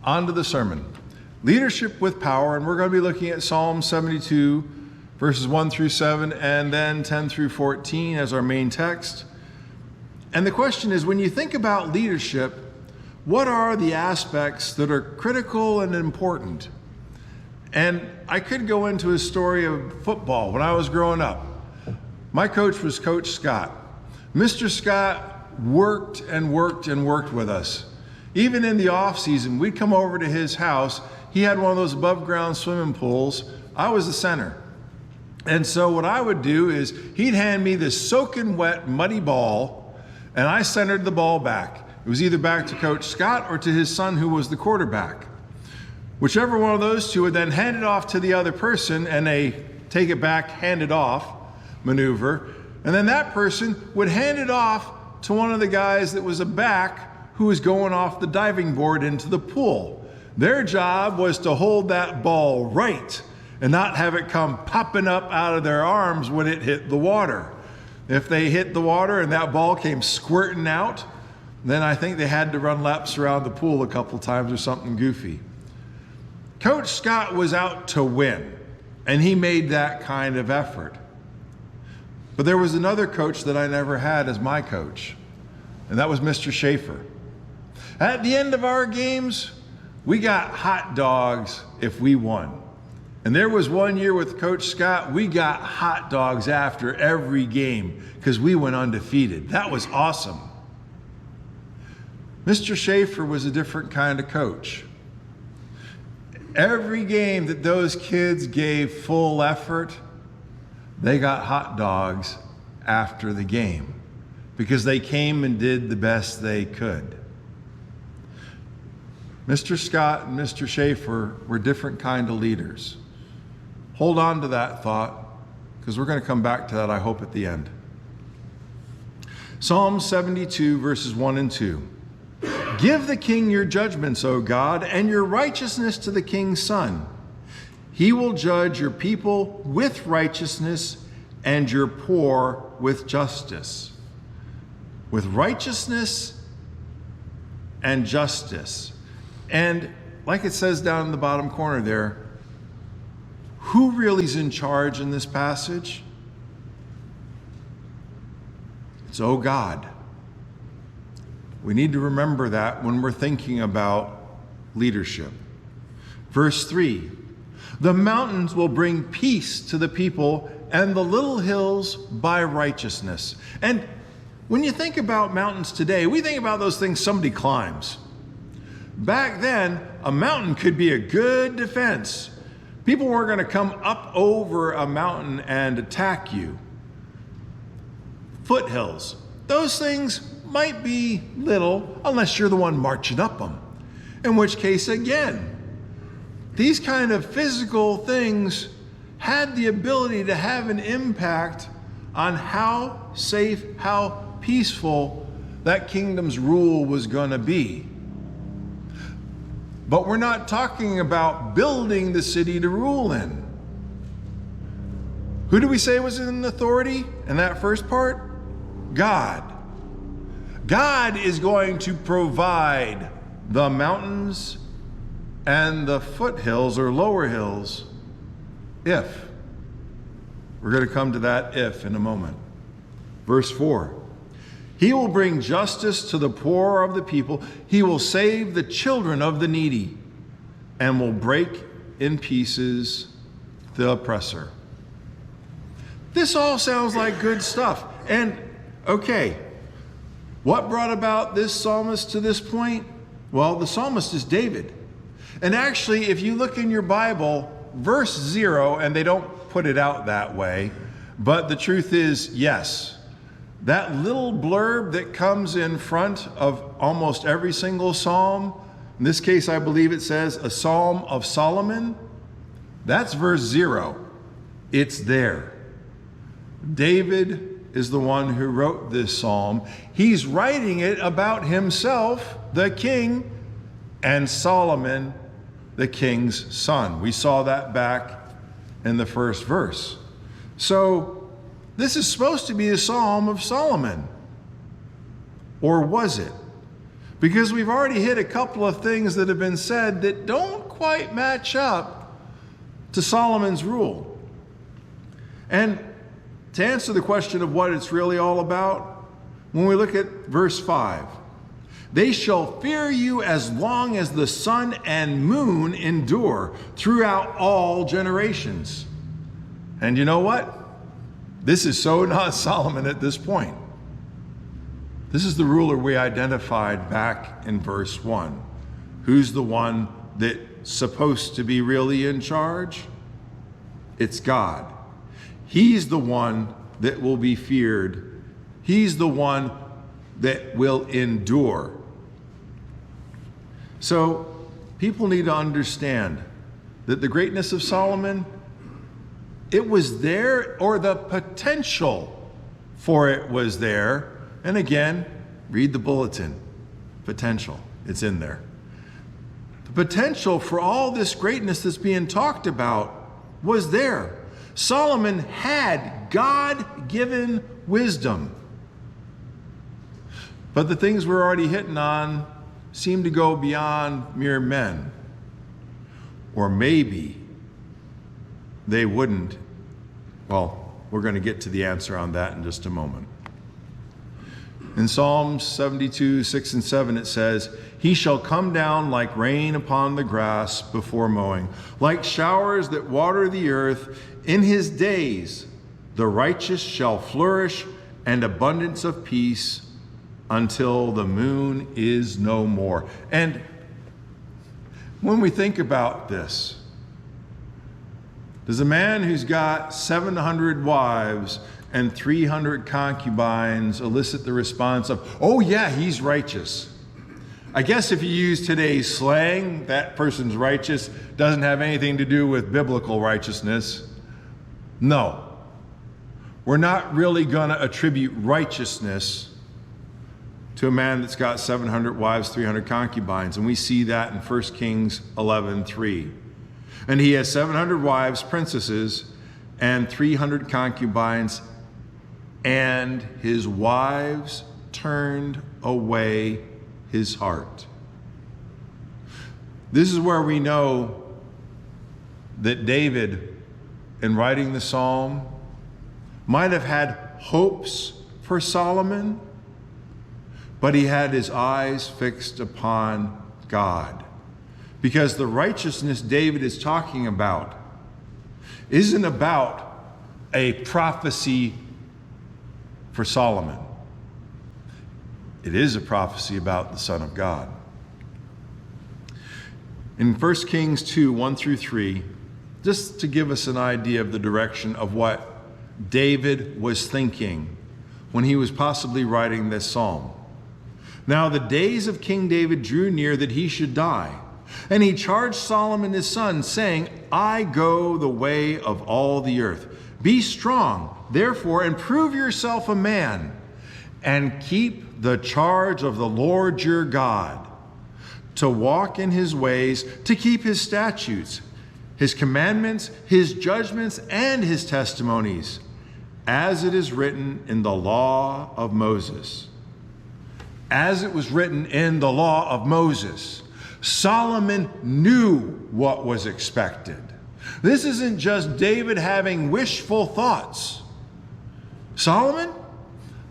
On to the sermon. Leadership with power, and we're going to be looking at Psalm 72, verses 1 through 7, and then 10 through 14 as our main text. And the question is, when you think about leadership, what are the aspects that are critical and important? And I could go into a story of football. When I was growing up, my coach was Coach Scott. Mr. Scott worked and worked and worked with us. Even in the off season, we'd come over to his house. He had one of those above ground swimming pools. I was the center. And so what I would do is he'd hand me this soaking wet, muddy ball, and I centered the ball back. It was either back to Coach Scott or to his son, who was the quarterback. Whichever one of those two would then hand it off to the other person, and a take it back, hand it off maneuver. And then that person would hand it off to one of the guys that was a back who was going off the diving board into the pool. Their job was to hold that ball right and not have it come popping up out of their arms when it hit the water. If they hit the water and that ball came squirting out, then I think they had to run laps around the pool a couple times or something goofy. Coach Scott was out to win, and he made that kind of effort. But there was another coach that I never had as my coach, and that was Mr. Schaefer. At the end of our games, we got hot dogs if we won. And there was one year with Coach Scott, we got hot dogs after every game because we went undefeated. That was awesome. Mr. Schaefer was a different kind of coach. Every game that those kids gave full effort, they got hot dogs after the game because they came and did the best they could. Mr. Scott and Mr. Schaefer were different kind of leaders. Hold on to that thought, because we're going to come back to that, I hope, at the end. Psalm 72, verses 1 and 2. Give the king your judgments, O God, and your righteousness to the king's son. He will judge your people with righteousness and your poor with justice. With righteousness and justice. And like it says down in the bottom corner there, who really is in charge in this passage? It's O God. We need to remember that when we're thinking about leadership. Verse 3, the mountains will bring peace to the people, and the little hills by righteousness. And when you think about mountains today, we think about those things somebody climbs. Back then, a mountain could be a good defense. People weren't going to come up over a mountain and attack you. Foothills, those things might be little unless you're the one marching up them. In which case, again, these kind of physical things had the ability to have an impact on how safe, how peaceful that kingdom's rule was going to be. But we're not talking about building the city to rule in. Who do we say was in authority in that first part? God. God is going to provide the mountains and the foothills or lower hills if. We're going to come to that if in a moment. Verse 4. He will bring justice to the poor of the people. He will save the children of the needy and will break in pieces the oppressor. This all sounds like good stuff. And okay, what brought about this psalmist to this point? Well, the psalmist is David. And actually, if you look in your Bible, verse 0, and they don't put it out that way, but the truth is, yes. That little blurb that comes in front of almost every single psalm, in this case I believe it says a Psalm of Solomon, that's verse 0. It's there. David is the one who wrote this psalm. He's writing it about himself, the king, and Solomon, the king's son. We saw that back in the first verse. So this is supposed to be a Psalm of Solomon. Or was it? because we've already hit a couple of things that have been said that don't quite match up to Solomon's rule. And to answer the question of what it's really all about, when we look at verse 5, they shall fear you as long as the sun and moon endure throughout all generations. And you know what? This is so not Solomon at this point. This is the ruler we identified back in verse 1. Who's the one that's supposed to be really in charge? It's God. He's the one that will be feared. He's the one that will endure. So people need to understand that the greatness of Solomon, it was there, or the potential for it was there. And again, read the bulletin. Potential, it's in there. The potential for all this greatness that's being talked about was there. Solomon had God-given wisdom. But the things we're already hitting on seem to go beyond mere men. Or maybe they wouldn't. Well, we're going to get to the answer on that in just a moment. In Psalms 72, 6 and 7, it says, he shall come down like rain upon the grass before mowing, like showers that water the earth. In his days the righteous shall flourish, and abundance of peace until the moon is no more. And when we think about this, does a man who's got 700 wives and 300 concubines elicit the response of, oh yeah, he's righteous? I guess if you use today's slang, that person's righteous doesn't have anything to do with biblical righteousness. No, we're not really going to attribute righteousness to a man that's got 700 wives, 300 concubines. And we see that in 1 Kings 11:3. And he has 700 wives, princesses, and 300 concubines, and his wives turned away his heart. This is where we know that David, in writing the psalm, might have had hopes for Solomon, but he had his eyes fixed upon God. Because the righteousness David is talking about isn't about a prophecy for Solomon. It is a prophecy about the Son of God. In 1 Kings 2, 1 through 3, just to give us an idea of the direction of what David was thinking when he was possibly writing this psalm. Now the days of King David drew near that he should die. And he charged Solomon his son, saying, I go the way of all the earth. Be strong, therefore, and prove yourself a man, and keep the charge of the Lord your God, to walk in his ways, to keep his statutes, his commandments, his judgments, and his testimonies, as it is written in the law of Moses. As it was written in the law of Moses. Solomon knew what was expected. This isn't just David having wishful thoughts. Solomon,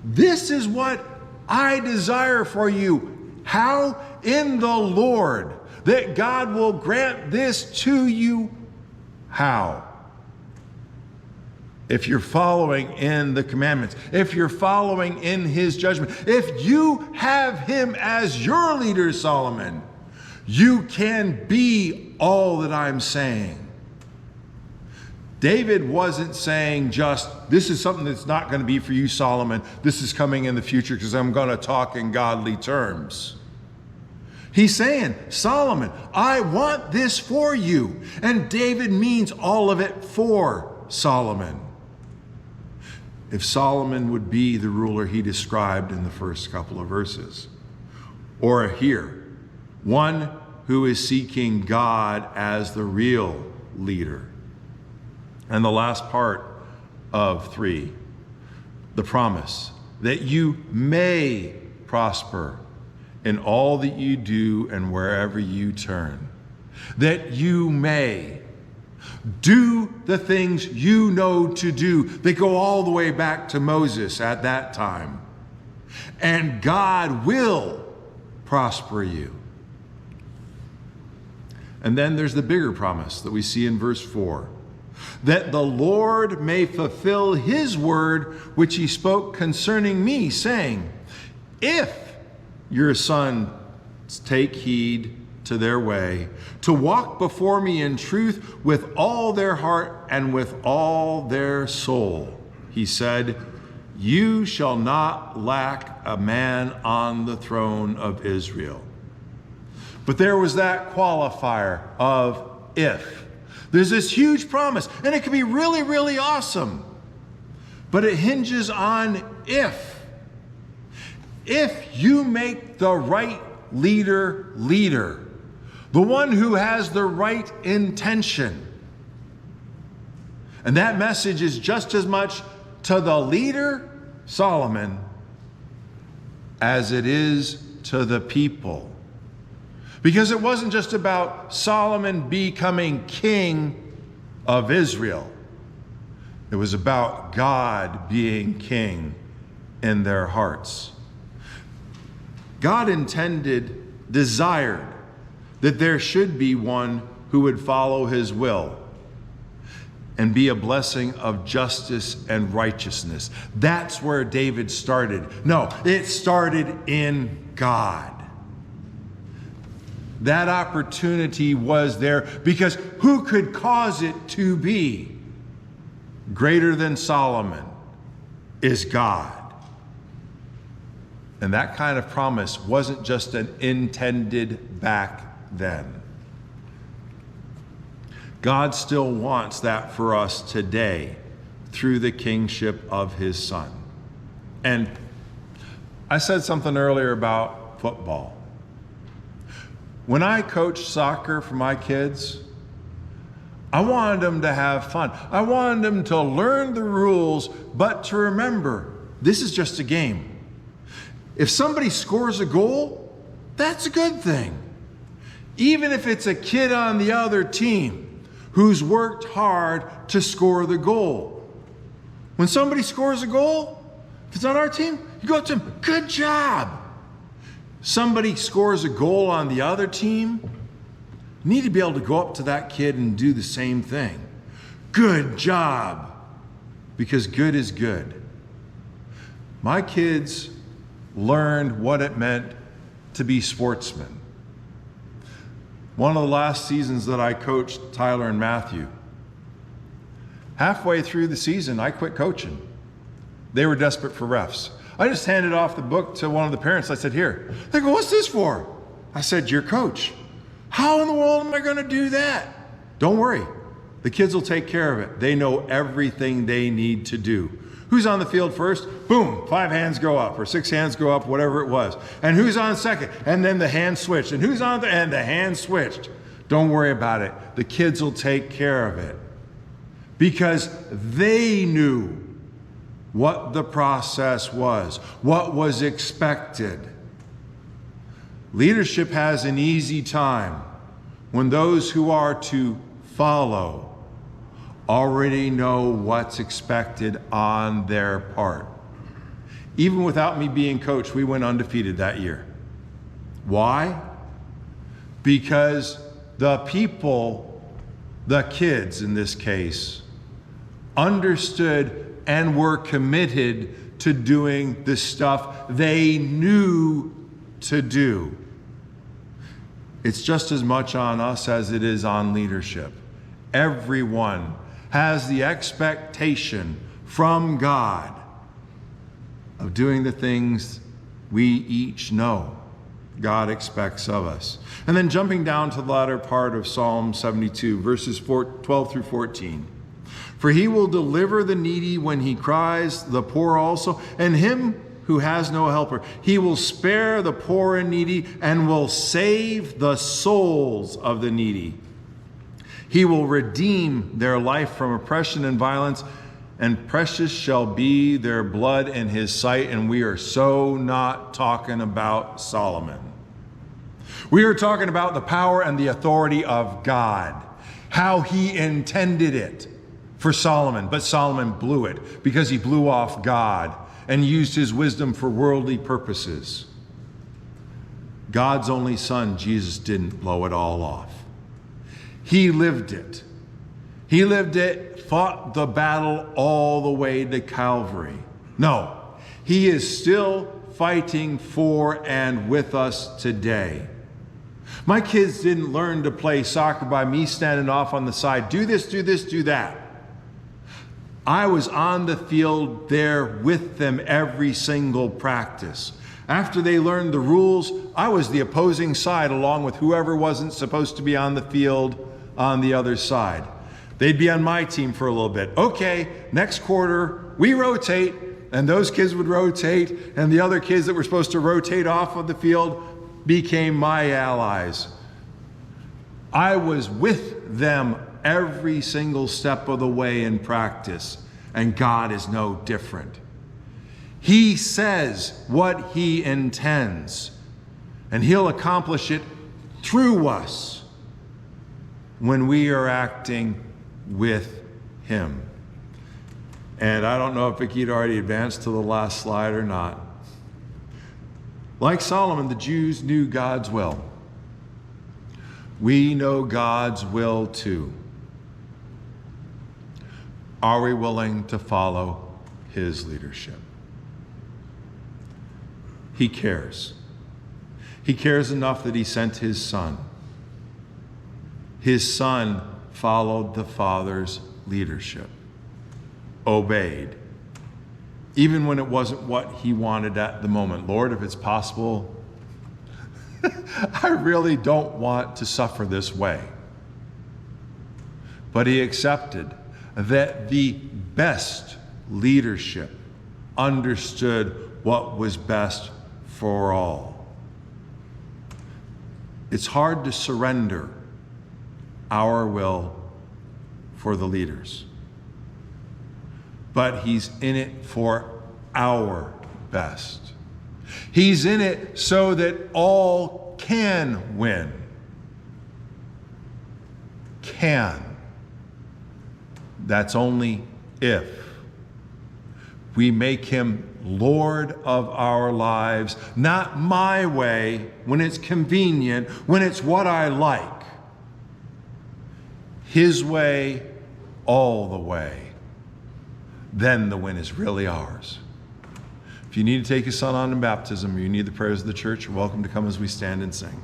this is what I desire for you. How? In the Lord, that God will grant this to you. How? If you're following in the commandments, if you're following in his judgment, if you have him as your leader, Solomon, you can be all that I'm saying. David wasn't saying just, this is something that's not going to be for you, Solomon. This is coming in the future because I'm going to talk in godly terms. He's saying, Solomon, I want this for you. And David means all of it for Solomon. If Solomon would be the ruler he described in the first couple of verses. Or here, one who is seeking God as the real leader. And the last part of 3, the promise that you may prosper in all that you do and wherever you turn, that you may do the things you know to do. They go all the way back to Moses at that time. And God will prosper you. And then there's the bigger promise that we see in verse 4. That the Lord may fulfill his word which he spoke concerning me, saying, if your sons take heed to their way, to walk before me in truth with all their heart and with all their soul, he said, you shall not lack a man on the throne of Israel. But there was that qualifier of if. There's this huge promise, and it can be really, really awesome. But it hinges on if. If you make the right leader leader, the one who has the right intention. And that message is just as much to the leader, Solomon, as it is to the people. Because it wasn't just about Solomon becoming king of Israel. It was about God being king in their hearts. God desired that there should be one who would follow his will and be a blessing of justice and righteousness. That's where David started. No, it started in God. That opportunity was there because who could cause it to be? Greater than Solomon is God. And that kind of promise wasn't just an intended back then. God still wants that for us today through the kingship of his Son. And I said something earlier about football. When I coached soccer for my kids, I wanted them to have fun. I wanted them to learn the rules, but to remember, this is just a game. If somebody scores a goal, that's a good thing. Even if it's a kid on the other team who's worked hard to score the goal. When somebody scores a goal, if it's on our team, you go up to them, good job. Somebody scores a goal on the other team, you need to be able to go up to that kid and do the same thing. Good job. Because good is good. My kids learned what it meant to be sportsmen. One of the last seasons that I coached Tyler and Matthew, halfway through the season, I quit coaching. They were desperate for refs. I just handed off the book to one of the parents. I said, here. They go, what's this for? I said, you're coach. How in the world am I going to do that? Don't worry. The kids will take care of it. They know everything they need to do. Who's on the field first? Boom, 5 hands go up or 6 hands go up, whatever it was. And who's on second? And then the hand switched. And who's on and the hand switched. Don't worry about it. The kids will take care of it. Because they knew what the process was, what was expected. Leadership has an easy time when those who are to follow already know what's expected on their part. Even without me being coach, we went undefeated that year. Why? Because the people, the kids in this case, understood and were committed to doing the stuff they knew to do. It's just as much on us as it is on leadership. Everyone has the expectation from God of doing the things we each know God expects of us. And then jumping down to the latter part of Psalm 72, verses 12 through 14. For he will deliver the needy when he cries, the poor also, and him who has no helper. He will spare the poor and needy and will save the souls of the needy. He will redeem their life from oppression and violence, and precious shall be their blood in his sight. And we are so not talking about Solomon. We are talking about the power and the authority of God, how he intended it for Solomon, but Solomon blew it because he blew off God and used his wisdom for worldly purposes. God's only son, Jesus, didn't blow it all off. He lived it. He lived it, fought the battle all the way to Calvary. No, he is still fighting for and with us today. My kids didn't learn to play soccer by me standing off on the side. Do this, do this, do that. I was on the field there with them every single practice. After they learned the rules, I was the opposing side along with whoever wasn't supposed to be on the field on the other side. They'd be on my team for a little bit. Okay, next quarter, we rotate, and those kids would rotate, and the other kids that were supposed to rotate off of the field became my allies. I was with them every single step of the way in practice, and God is no different. He says what he intends, and he'll accomplish it through us when we are acting with him. And I don't know if Vicki had already advanced to the last slide or not. Like Solomon, the Jews knew God's will. We know God's will too. Are we willing to follow his leadership? He cares. He cares enough that he sent his son. His son followed the Father's leadership, obeyed, even when it wasn't what he wanted at the moment. Lord, if it's possible, I really don't want to suffer this way. But he accepted that the best leadership understood what was best for all. It's hard to surrender our will for the leaders, but he's in it for our best. He's in it so that all can win. Can. That's only if we make him Lord of our lives, not my way when it's convenient, when it's what I like. His way, all the way. Then the win is really ours. If you need to take your son on in baptism or you need the prayers of the church, you're welcome to come as we stand and sing.